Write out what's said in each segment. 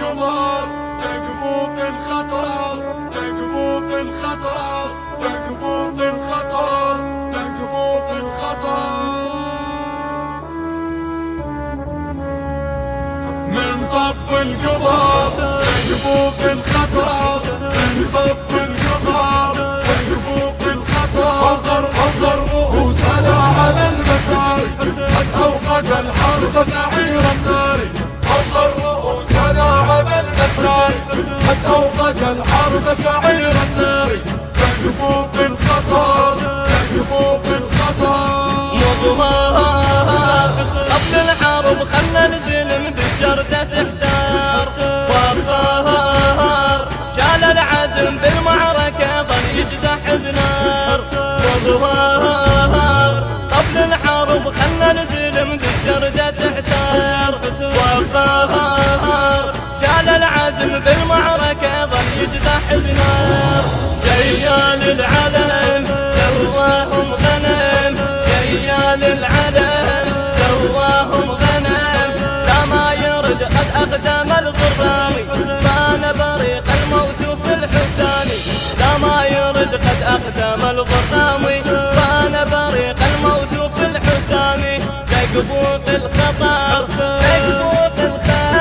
القمر تقبوق الخطر، تقبوق الخطر، تقبوق الخطر، تقبوق الخطر. من طب القمر تقبوق الخطر، من طب القمر تقبوق الخطر. حضر رؤوسنا على المكاري، قد أوقد الحرب سعير النار. حضر رؤوسنا على المكاري، قد أوقد الحرب سعير النار. تقبوق الخطر، تقبوق الخطر. مضمار قبل الحرب خلى الزلم بالشردة تحتار، والظهر شال العزم بالمعركة ظل يجدح بنار. مضمار قبل الحرب خلى الزلم بالشردة تحتار، والظهر شال العزم بالمعركة ظل يجدح بنار. شيال العلم سواهم غنم، شيال العلم سواهم غنم. لا ما يرد قد أقدم الضرامي، بان بريق الموت في الحساني. لا ما يرد قد أقدم الضرامي، بان بريق الموت في الحساني. تقبوق الخطر، تقبوق الخطر.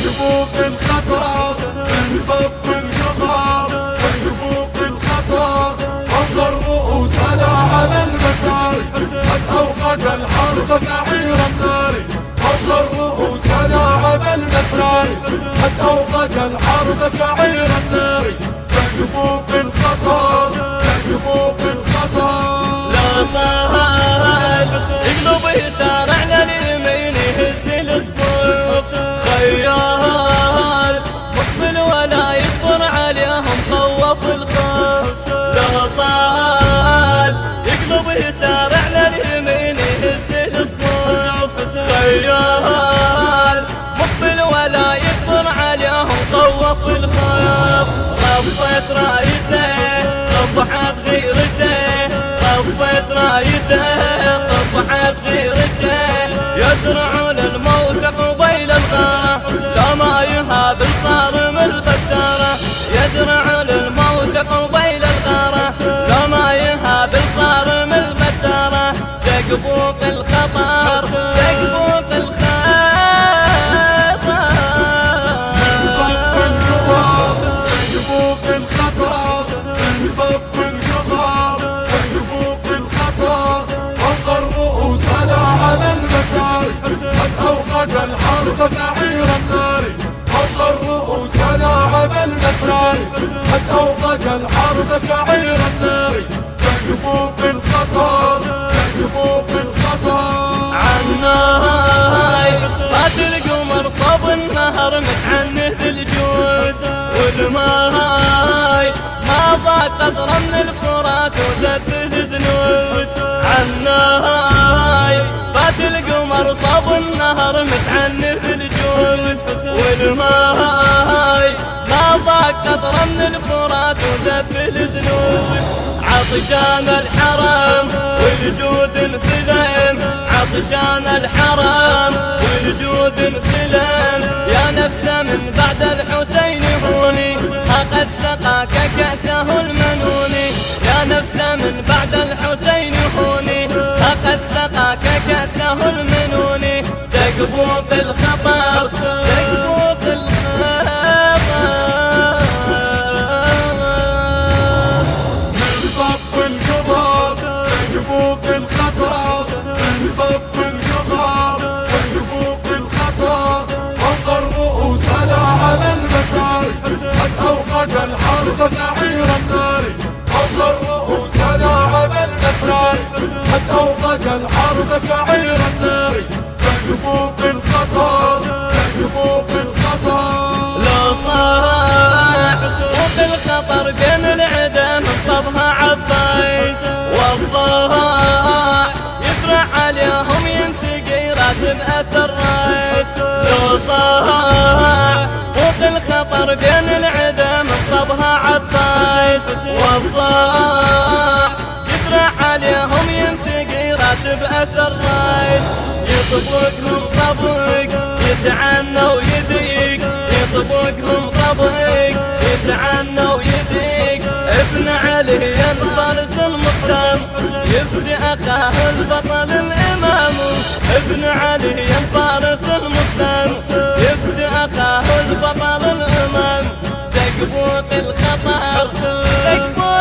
تقبوق الخطر، من طب القمر تقبوق الخطر. حضر رؤوسنا على المكاري، قد أوقد الحرب سعير النار. حضر رؤوسنا على المكاري، قد أوقد الحرب سعير النار. تقبوق الخطر، تقبوق الخطر. لا صاحب يقلب يسار على اليمين يهز الصفوف، خيال مقبل ولا يكبر عليهم خوف الخوف. لا صاحب يقلب يسار على اليمين يهز الصفوف، خيال مقبل ولا يكبر عليهم خوف الخوف. رفت رايته طفحت غيرته، رفت رايته طفحت غيرته. يدرعون الموت قبيل الغارة، لا ما يهاب الصارم الفتارة. يدرعون الموت قبيل الغارة، لا ما يهاب الصارم الفتارة. تقبوق الخطر، تقبوق الخطر. تقبوق الخطر، من طب القمر تقبوق الخطر. حضر رؤوسنا على المكاري، قد أوقد الحرب سعير النار. حضر رؤوسنا على المكاري، قد أوقد الحرب سعير النار. تقبوق الخطر، تقبوق الخطر. عناي فات القمر صاب النهر متعنه بالجوز، والماي ما ضاق قطرة من الفرات وذب الزنوز. عناي فات القمر صاب النهر متعنه بالجوز، والماي ما ضاق قطرة من الفرات وذب الزنوز. عطشان الحرم والجود انثلم، عطشان الحرم والجود انثلم. يا نفس من بعد الحسين هوني، قد سقاك كأسه المنوني. يا نفس من بعد الحسين هوني، قد سقاك كأسه المنوني. تقبوق الخطر، تقبوق الخطر. تقبوق الخطر، من طب القمر تقبوق الخطر. حضر رؤوسنا على المكاري، قد أوقد الحرب سعير النار. حضر رؤوسنا على المكاري، قد أوقد الحرب سعير النار. تقبوق الخطر، تقبوق الخطر. لا صاح فوق الخطر بين العدا من طبها عبايس، والضاع يفرع عليهم ينتقي راتب اثر رايس. لا صاح فوق الخطر بين العدا من طبها عبايس، والضاع يفرع عليهم ينتقي راتب اثر رايس. يطبقهم طبق يتعنى ويديك، يطبقهم طبق يتعنى ويديك. ابن علي الفارس المقدام يفدي أخاه البطل الإمام. ابن علي الفارس المقدام يفدي أخاه البطل الإمام. دقبوق الخطر دقبوق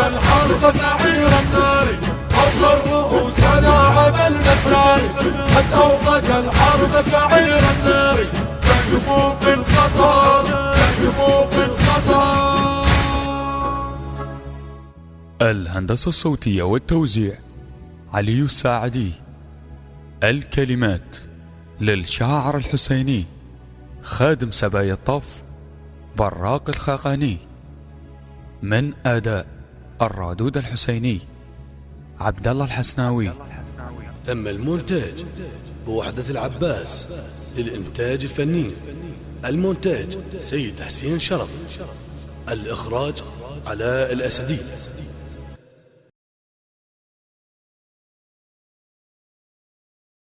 الحرب سعير النار فوق الرؤوس لاعب المكار. قد أوقد الحرب سعير النار دقبوق الخطر دقبوق الخطر. الهندسة الصوتية والتوزيع علي الساعدي. الكلمات للشاعر الحسيني خادم سبايا الطف براق الخاقاني. من أداء الرادود الحسيني عبد الله الحسناوي. تم المونتاج بوحدة العباس للإنتاج الفني. المونتاج سيد حسين شرف. الإخراج علاء الأسدي.